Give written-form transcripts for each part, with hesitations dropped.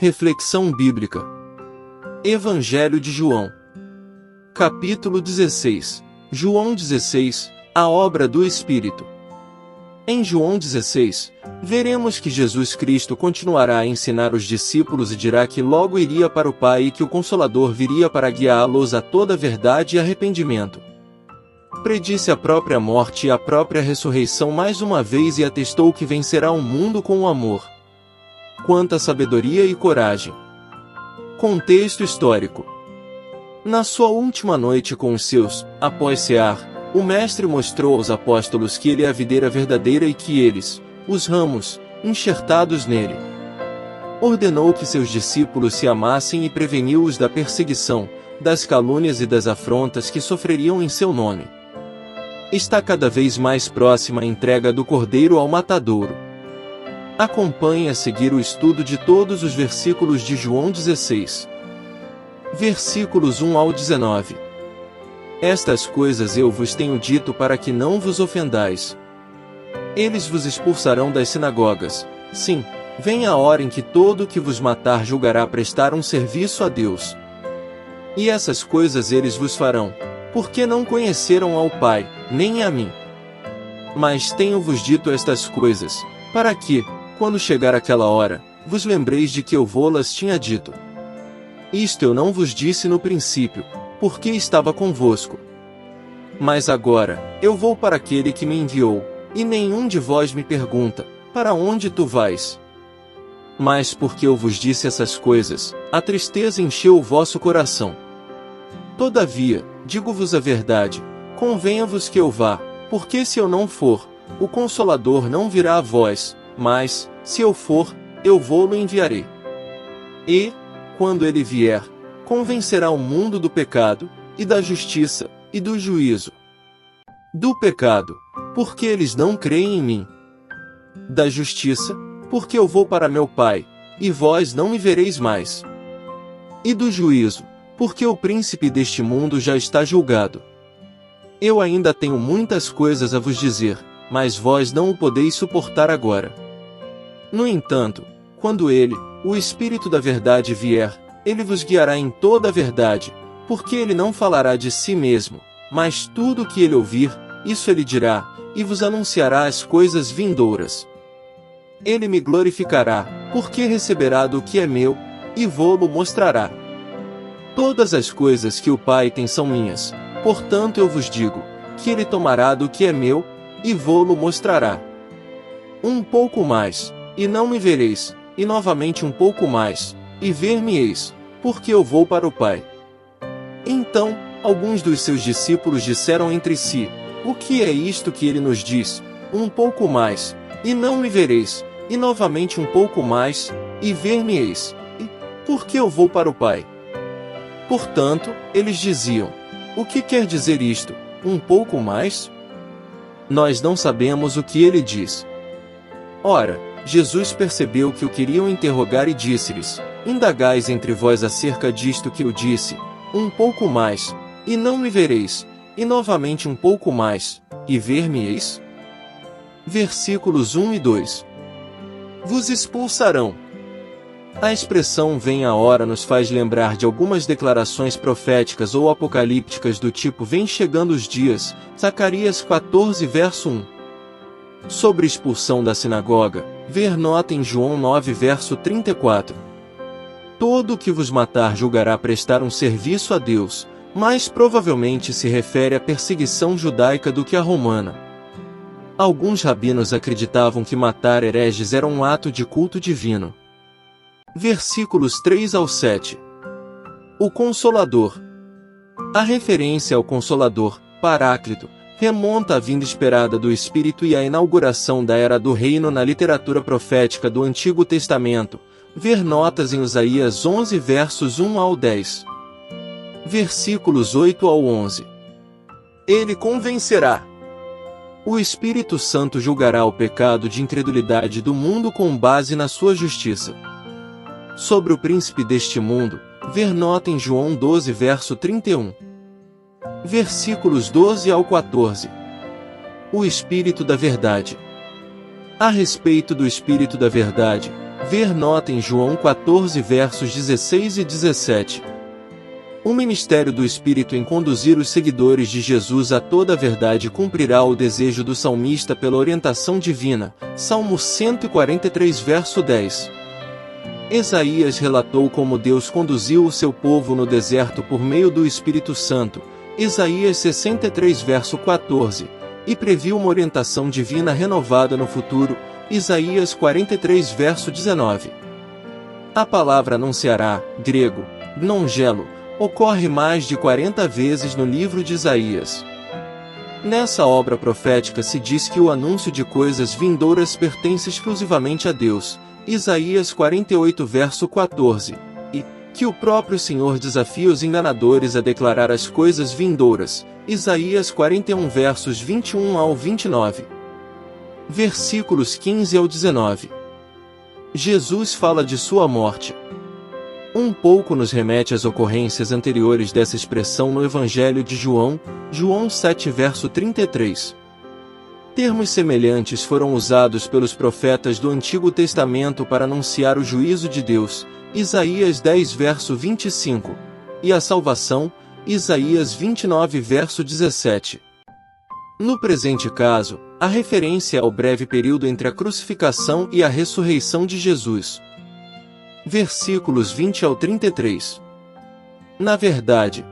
Reflexão bíblica. Evangelho de João. Capítulo 16. João 16, a obra do Espírito. Em João 16, veremos que Jesus Cristo continuará a ensinar os discípulos e dirá que logo iria para o Pai e que o Consolador viria para guiá-los a toda a verdade e arrependimento. Predisse a própria morte e a própria ressurreição mais uma vez e atestou que vencerá o mundo com o amor. Quanta sabedoria e coragem! Contexto histórico. Na sua última noite com os seus, após cear, o Mestre mostrou aos apóstolos que ele é a videira verdadeira e que eles, os ramos, enxertados nele. Ordenou que seus discípulos se amassem e preveniu-os da perseguição, das calúnias e das afrontas que sofreriam em seu nome. Está cada vez mais próxima a entrega do Cordeiro ao matadouro. Acompanhe a seguir o estudo de todos os versículos de João 16. Versículos 1 ao 19. Estas coisas eu vos tenho dito para que não vos ofendais. Eles vos expulsarão das sinagogas. Sim, vem a hora em que todo o que vos matar julgará prestar um serviço a Deus. E essas coisas eles vos farão, porque não conheceram ao Pai, nem a mim. Mas tenho-vos dito estas coisas, para que, quando chegar aquela hora, vos lembreis de que eu vô-las tinha dito. Isto eu não vos disse no princípio, porque estava convosco. Mas agora, eu vou para aquele que me enviou, e nenhum de vós me pergunta, para onde tu vais? Mas porque eu vos disse essas coisas, a tristeza encheu o vosso coração. Todavia, digo-vos a verdade, convenha-vos que eu vá, porque se eu não for, o Consolador não virá a vós, mas, se eu for, eu vou-lo enviarei. E, quando ele vier, convencerá o mundo do pecado, e da justiça, e do juízo. Do pecado, porque eles não creem em mim. Da justiça, porque eu vou para meu Pai, e vós não me vereis mais. E do juízo, porque o príncipe deste mundo já está julgado. Eu ainda tenho muitas coisas a vos dizer, mas vós não o podeis suportar agora. No entanto, quando ele, o Espírito da verdade vier, ele vos guiará em toda a verdade, porque ele não falará de si mesmo, mas tudo o que ele ouvir, isso ele dirá, e vos anunciará as coisas vindouras. Ele me glorificará, porque receberá do que é meu, e vô-lo mostrará. Todas as coisas que o Pai tem são minhas, portanto eu vos digo, que ele tomará do que é meu, e vô-lo mostrará. Um pouco mais, e não me vereis, e novamente um pouco mais, e ver-me-eis, porque eu vou para o Pai. Então, alguns dos seus discípulos disseram entre si, o que é isto que ele nos diz? Um pouco mais, e não me vereis, e novamente um pouco mais, e ver-me-eis, e porque eu vou para o Pai. Portanto, eles diziam, o que quer dizer isto, um pouco mais? Nós não sabemos o que ele diz. Ora, Jesus percebeu que o queriam interrogar e disse-lhes, indagais entre vós acerca disto que eu disse, um pouco mais, e não me vereis, e novamente um pouco mais, e ver-me-eis? Versículos 1 e 2. Vos expulsarão. A expressão vem a hora nos faz lembrar de algumas declarações proféticas ou apocalípticas do tipo vem chegando os dias, Zacarias 14 verso 1. Sobre expulsão da sinagoga, ver nota em João 9 verso 34. Todo o que vos matar julgará prestar um serviço a Deus, mais provavelmente se refere à perseguição judaica do que à romana. Alguns rabinos acreditavam que matar hereges era um ato de culto divino. Versículos 3 ao 7. O Consolador. A referência ao Consolador, Paráclito, remonta à vinda esperada do Espírito e à inauguração da Era do Reino na literatura profética do Antigo Testamento, ver notas em Isaías 11 versos 1 ao 10. Versículos 8 ao 11. Ele convencerá. O Espírito Santo julgará o pecado de incredulidade do mundo com base na sua justiça. Sobre o príncipe deste mundo, ver nota em João 12 verso 31. Versículos 12 ao 14. O Espírito da Verdade. A respeito do Espírito da Verdade, Ver nota em João 14 versos 16 e 17. O ministério do Espírito em conduzir os seguidores de Jesus a toda a verdade cumprirá o desejo do salmista pela orientação divina. Salmo 143 verso 10. Isaías relatou como Deus conduziu o seu povo no deserto por meio do Espírito Santo. Isaías 63 verso 14. E previu uma orientação divina renovada no futuro. Isaías 43 verso 19. A palavra anunciará, grego, gnongelo, ocorre mais de 40 vezes no livro de Isaías. Nessa obra profética se diz que o anúncio de coisas vindouras pertence exclusivamente a Deus, Isaías 48 verso 14, e que o próprio Senhor desafia os enganadores a declarar as coisas vindouras, Isaías 41 versos 21 ao 29. Versículos 15 ao 19. Jesus fala de sua morte. Um pouco nos remete às ocorrências anteriores dessa expressão no Evangelho de João, João 7 verso 33. Termos semelhantes foram usados pelos profetas do Antigo Testamento para anunciar o juízo de Deus, Isaías 10 verso 25, e a salvação, Isaías 29 verso 17. No presente caso, a referência é ao breve período entre a crucificação e a ressurreição de Jesus. Versículos 20 ao 33. Na verdade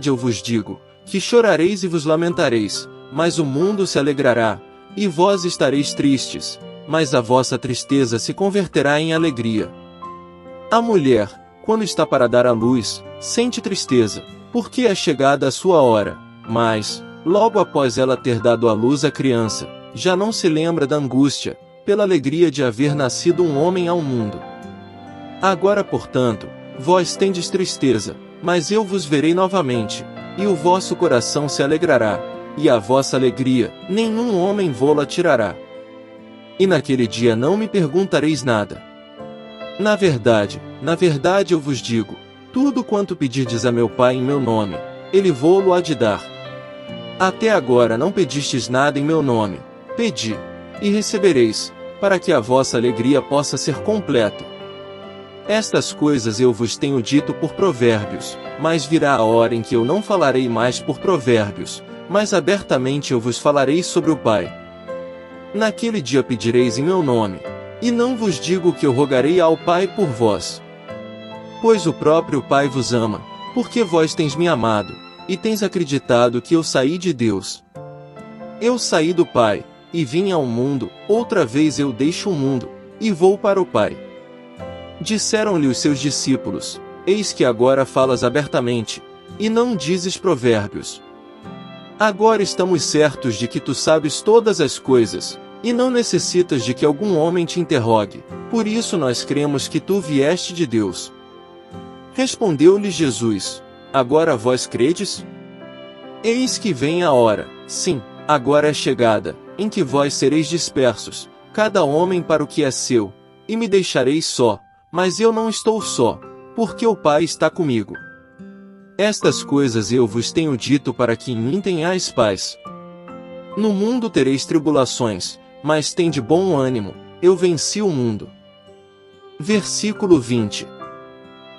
eu vos digo, que chorareis e vos lamentareis, mas o mundo se alegrará, e vós estareis tristes, mas a vossa tristeza se converterá em alegria. A mulher, quando está para dar à luz, sente tristeza, porque é chegada a sua hora, mas, logo após ela ter dado à luz a criança, já não se lembra da angústia, pela alegria de haver nascido um homem ao mundo. Agora, portanto, vós tendes tristeza, mas eu vos verei novamente, e o vosso coração se alegrará, e a vossa alegria, nenhum homem vô-la tirará. E naquele dia não me perguntareis nada. Na verdade eu vos digo, tudo quanto pedirdes a meu Pai em meu nome, ele vô-lo há de dar. Até agora não pedistes nada em meu nome, pedi, e recebereis, para que a vossa alegria possa ser completa. Estas coisas eu vos tenho dito por provérbios, mas virá a hora em que eu não falarei mais por provérbios, mas abertamente eu vos falarei sobre o Pai. Naquele dia pedireis em meu nome, e não vos digo que eu rogarei ao Pai por vós. Pois o próprio Pai vos ama, porque vós tens me amado, e tens acreditado que eu saí de Deus. Eu saí do Pai, e vim ao mundo, outra vez eu deixo o mundo, e vou para o Pai. Disseram-lhe os seus discípulos, eis que agora falas abertamente, e não dizes provérbios. Agora estamos certos de que tu sabes todas as coisas, e não necessitas de que algum homem te interrogue, por isso nós cremos que tu vieste de Deus. Respondeu-lhe Jesus, agora vós credes? Eis que vem a hora, sim, agora é chegada, em que vós sereis dispersos, cada homem para o que é seu, e me deixareis só, mas eu não estou só, porque o Pai está comigo. Estas coisas eu vos tenho dito para que em mim tenhais paz. No mundo tereis tribulações, mas tende bom ânimo, eu venci o mundo. Versículo 20.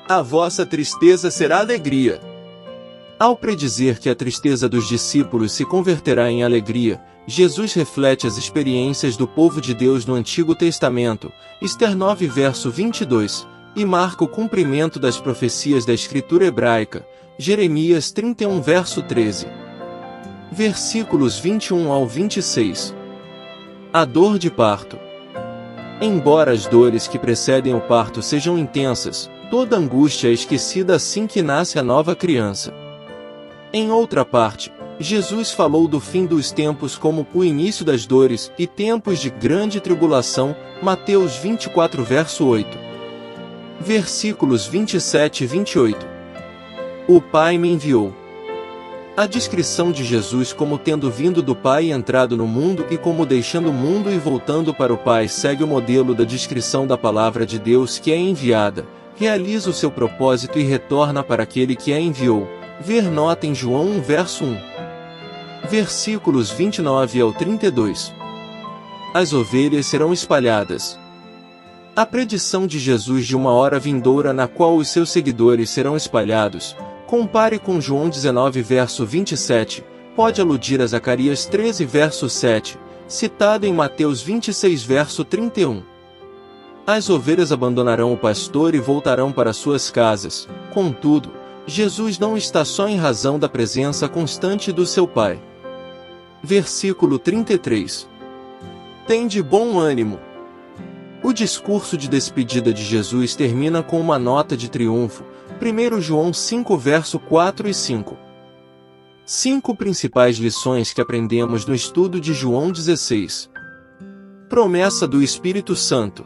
A vossa tristeza será alegria. Ao predizer que a tristeza dos discípulos se converterá em alegria, Jesus reflete as experiências do povo de Deus no Antigo Testamento, Ester 9 verso 22, e marca o cumprimento das profecias da Escritura hebraica, Jeremias 31 verso 13. Versículos 21 ao 26. A dor de parto. Embora as dores que precedem o parto sejam intensas, toda angústia é esquecida assim que nasce a nova criança. Em outra parte, Jesus falou do fim dos tempos como o início das dores e tempos de grande tribulação, Mateus 24 verso 8. Versículos 27 e 28. O Pai me enviou. A descrição de Jesus como tendo vindo do Pai e entrado no mundo e como deixando o mundo e voltando para o Pai segue o modelo da descrição da palavra de Deus que é enviada, realiza o seu propósito e retorna para aquele que a enviou. Ver nota em João 1 verso 1. Versículos 29 ao 32. As ovelhas serão espalhadas. A predição de Jesus de uma hora vindoura na qual os seus seguidores serão espalhados, compare com João 19 verso 27, pode aludir a Zacarias 13 verso 7, citado em Mateus 26 verso 31. As ovelhas abandonarão o pastor e voltarão para suas casas. Contudo, Jesus não está só em razão da presença constante do seu Pai. Versículo 33. Tende bom ânimo. O discurso de despedida de Jesus termina com uma nota de triunfo, 1 João 5 verso 4 e 5. 5 principais lições que aprendemos no estudo de João 16. Promessa do Espírito Santo.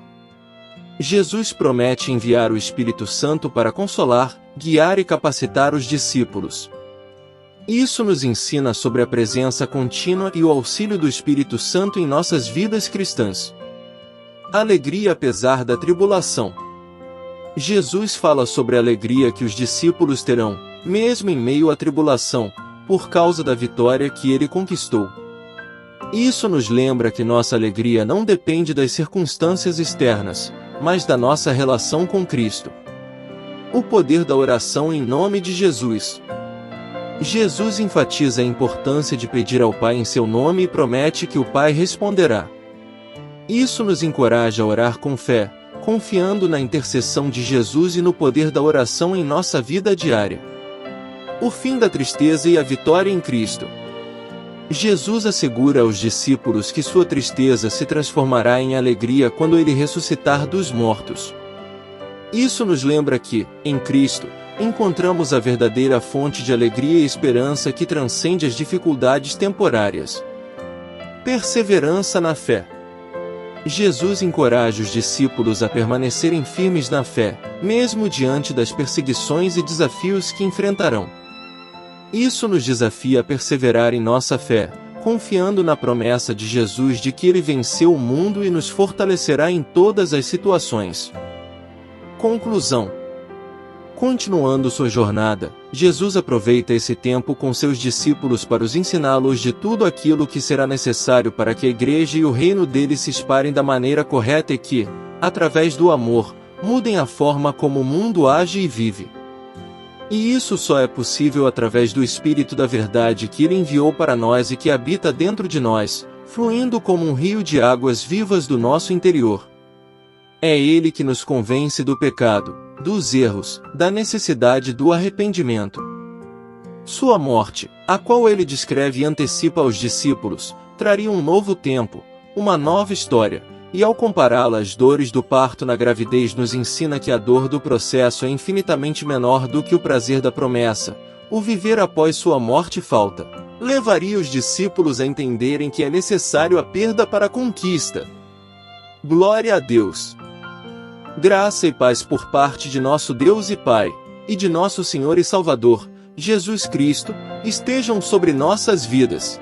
Jesus promete enviar o Espírito Santo para consolar, guiar e capacitar os discípulos. Isso nos ensina sobre a presença contínua e o auxílio do Espírito Santo em nossas vidas cristãs. Alegria apesar da tribulação. Jesus fala sobre a alegria que os discípulos terão, mesmo em meio à tribulação, por causa da vitória que ele conquistou. Isso nos lembra que nossa alegria não depende das circunstâncias externas, mas da nossa relação com Cristo. O poder da oração em nome de Jesus. Jesus enfatiza a importância de pedir ao Pai em seu nome e promete que o Pai responderá. Isso nos encoraja a orar com fé, confiando na intercessão de Jesus e no poder da oração em nossa vida diária. O fim da tristeza e a vitória em Cristo. Jesus assegura aos discípulos que sua tristeza se transformará em alegria quando ele ressuscitar dos mortos. Isso nos lembra que, em Cristo, encontramos a verdadeira fonte de alegria e esperança que transcende as dificuldades temporárias. Perseverança na fé. Jesus encoraja os discípulos a permanecerem firmes na fé, mesmo diante das perseguições e desafios que enfrentarão. Isso nos desafia a perseverar em nossa fé, confiando na promessa de Jesus de que ele venceu o mundo e nos fortalecerá em todas as situações. Conclusão. Continuando sua jornada, Jesus aproveita esse tempo com seus discípulos para os ensiná-los de tudo aquilo que será necessário para que a igreja e o reino dele se espalhem da maneira correta e que, através do amor, mudem a forma como o mundo age e vive. E isso só é possível através do Espírito da Verdade que ele enviou para nós e que habita dentro de nós, fluindo como um rio de águas vivas do nosso interior. É ele que nos convence do pecado, dos erros, da necessidade do arrependimento. Sua morte, a qual ele descreve e antecipa aos discípulos, traria um novo tempo, uma nova história, e ao compará-la às dores do parto na gravidez nos ensina que a dor do processo é infinitamente menor do que o prazer da promessa, o viver após sua morte falta. Levaria os discípulos a entenderem que é necessário a perda para a conquista. Glória a Deus! Graça e paz por parte de nosso Deus e Pai, e de nosso Senhor e Salvador, Jesus Cristo, estejam sobre nossas vidas.